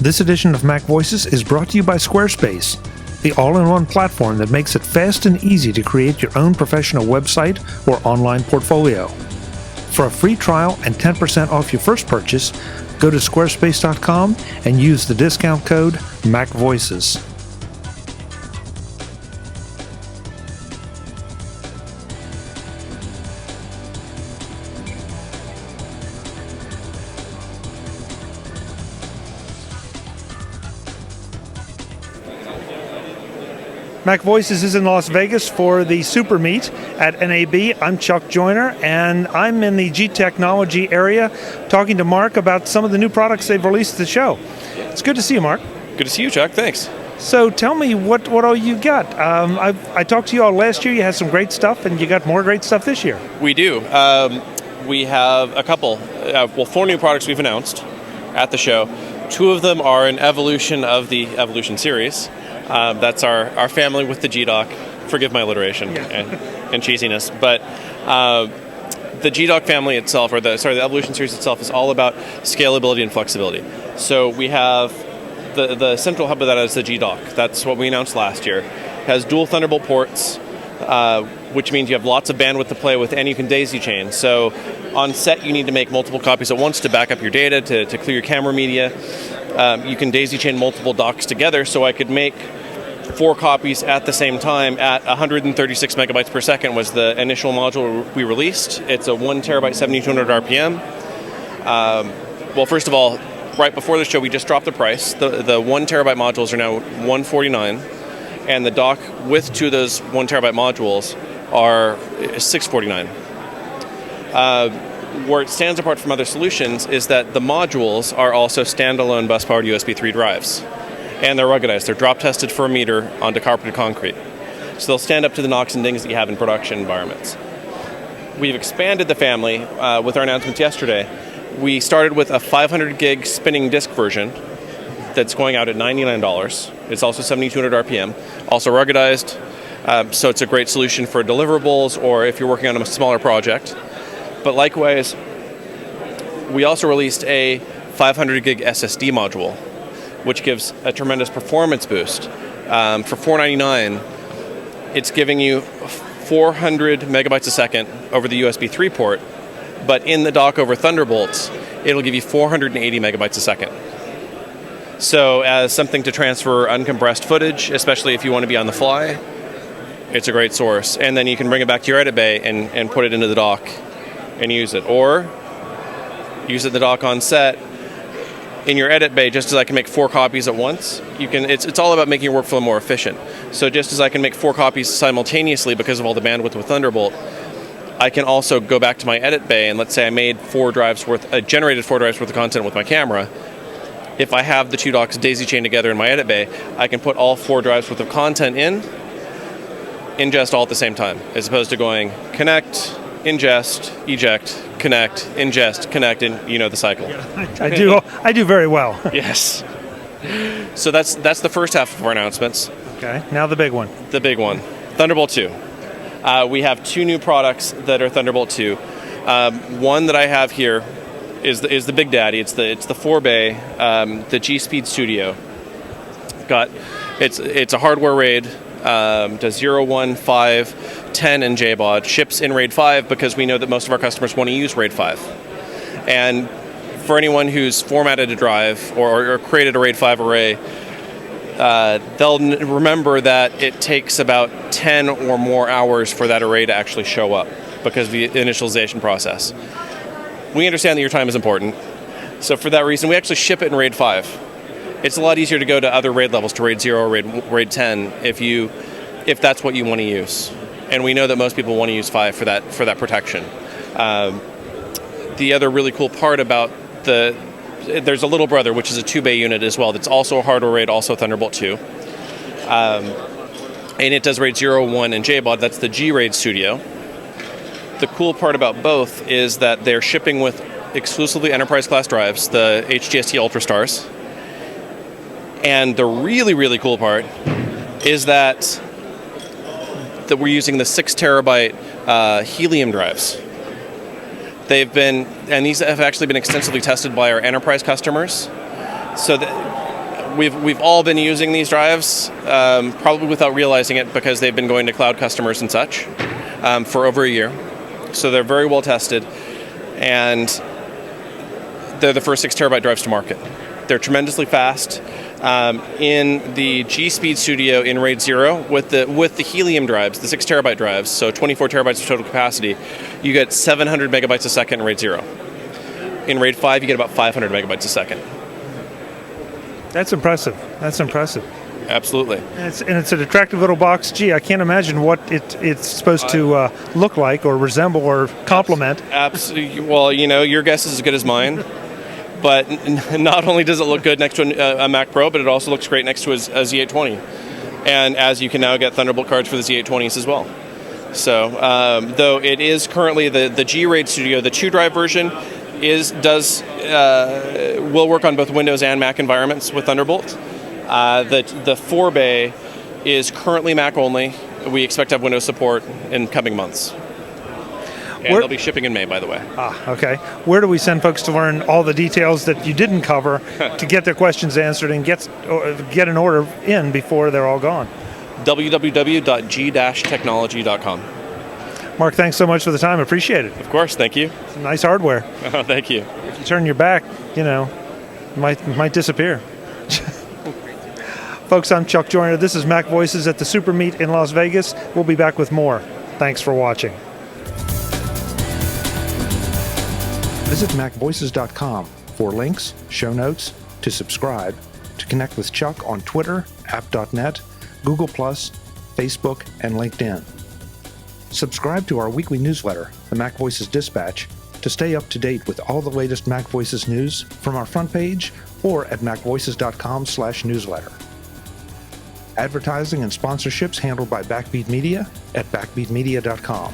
This edition of MacVoices is brought to you by Squarespace, the all-in-one platform that makes it fast and easy to create your own professional website or online portfolio. For a free trial and 10% off your first purchase, go to squarespace.com and use the discount code MacVoices. MacVoices is in Las Vegas for the SuperMeet at NAB. I'm Chuck Joyner, and I'm in the G Technology area talking to Mark about some of the new products they've released at the show. It's good to see you, Mark. Good to see you, Chuck. Thanks. So tell me what all you got. I talked to you all last year. You had some great stuff, and you got more great stuff this year. We do. We have a couple, 4 new products we've announced at the show. 2 of them are an evolution of the Evolution series. That's our family with the G-Dock. Forgive my alliteration and cheesiness, but the G-Dock family itself, the Evolution series itself, is all about scalability and flexibility. So we have the central hub of that is the G-Dock. That's what we announced last year. It has dual Thunderbolt ports, which means you have lots of bandwidth to play with, and you can daisy chain. So on set, you need to make multiple copies at once to back up your data, to clear your camera media. You can daisy chain multiple docks together, so I could make 4 copies at the same time at 136 megabytes per second was the initial module we released. It's a 1 terabyte, 7200 RPM. Well, first of all, right before the show, we just dropped the price. The 1 terabyte modules are now $149, and the dock with 2 of those 1 terabyte modules are $649. Where it stands apart from other solutions is that the modules are also standalone bus-powered USB 3 drives. And they're ruggedized. They're drop-tested for a meter onto carpeted concrete. So they'll stand up to the knocks and dings that you have in production environments. We've expanded the family with our announcements yesterday. We started with a 500 gig spinning disk version that's going out at $99. It's also 7200 RPM, also ruggedized. So it's a great solution for deliverables or if you're working on a smaller project. But likewise, we also released a 500 gig SSD module, which gives a tremendous performance boost. For $499, it's giving you 400 megabytes a second over the USB 3 port, but in the dock over Thunderbolts, it'll give you 480 megabytes a second. So as something to transfer uncompressed footage, especially if you want to be on the fly, it's a great source. And then you can bring it back to your edit bay and put it into the dock and use it. Or use it in the dock on set, in your edit bay, just as I can make 4 copies at once, it's all about making your workflow more efficient. So just as I can make 4 copies simultaneously because of all the bandwidth with Thunderbolt, I can also go back to my edit bay and let's say I made generated 4 drives worth of content with my camera. If I have the 2 docks daisy chained together in my edit bay, I can put all 4 drives worth of content in, ingest all at the same time, as opposed to going connect, ingest, eject, connect, ingest, connect, and you know the cycle. Yeah, I do very well. Yes. So that's the first half of our announcements. Okay, now the big one. The big one, Thunderbolt 2. We have 2 new products that are Thunderbolt 2. One that I have here is the Big Daddy. It's the 4-bay, the G Speed Studio. It's a hardware RAID. Does 0, 1, 5, 10, and JBOD. Ships in RAID 5 because we know that most of our customers want to use RAID 5. And for anyone who's formatted a drive or created a RAID 5 array, they'll remember that it takes about 10 or more hours for that array to actually show up because of the initialization process. We understand that your time is important. So for that reason, we actually ship it in RAID 5. It's a lot easier to go to other RAID levels, to RAID 0 or RAID 10, if that's what you want to use. And we know that most people want to use 5 for that protection. The other really cool part about there's a little brother, which is a 2-bay unit as well, that's also a hardware RAID, also Thunderbolt 2. And it does RAID 0, 1, and JBOD. That's the G-RAID Studio. The cool part about both is that they're shipping with exclusively enterprise-class drives, the HGST UltraStars. And the really, really cool part is that we're using the 6 terabyte helium drives. These have actually been extensively tested by our enterprise customers. So we've all been using these drives, probably without realizing it, because they've been going to cloud customers and such for over a year. So they're very well tested, and they're the first 6 terabyte drives to market. They're tremendously fast. In the G Speed Studio in RAID 0 with the helium drives, the 6 terabyte drives, so 24 terabytes of total capacity, you get 700 megabytes a second in RAID 0. In RAID 5, you get about 500 megabytes a second. That's impressive. That's impressive. Absolutely. And it's an attractive little box. Gee, I can't imagine what it's supposed to look like or resemble or complement. Absolutely. Well, your guess is as good as mine. But not only does it look good next to a Mac Pro, but it also looks great next to a Z820. And as you can now get Thunderbolt cards for the Z820s as well. So, though it is currently the G-RAID Studio, the 2-drive version will work on both Windows and Mac environments with Thunderbolt. The 4-bay is currently Mac only. We expect to have Windows support in coming months. And they'll be shipping in May, by the way. Okay. Where do we send folks to learn all the details that you didn't cover to get their questions answered and get an order in before they're all gone? www.g-technology.com. Mark, thanks so much for the time. Appreciate it. Of course. Thank you. Some nice hardware. Thank you. If you turn your back, might disappear. Folks, I'm Chuck Joyner. This is Mac Voices at the SuperMeet in Las Vegas. We'll be back with more. Thanks for watching. Visit MacVoices.com for links, show notes, to subscribe, to connect with Chuck on Twitter, app.net, Google+, Facebook, and LinkedIn. Subscribe to our weekly newsletter, the Mac Voices Dispatch, to stay up to date with all the latest Mac Voices news from our front page or at MacVoices.com/newsletter. Advertising and sponsorships handled by Backbeat Media at BackbeatMedia.com.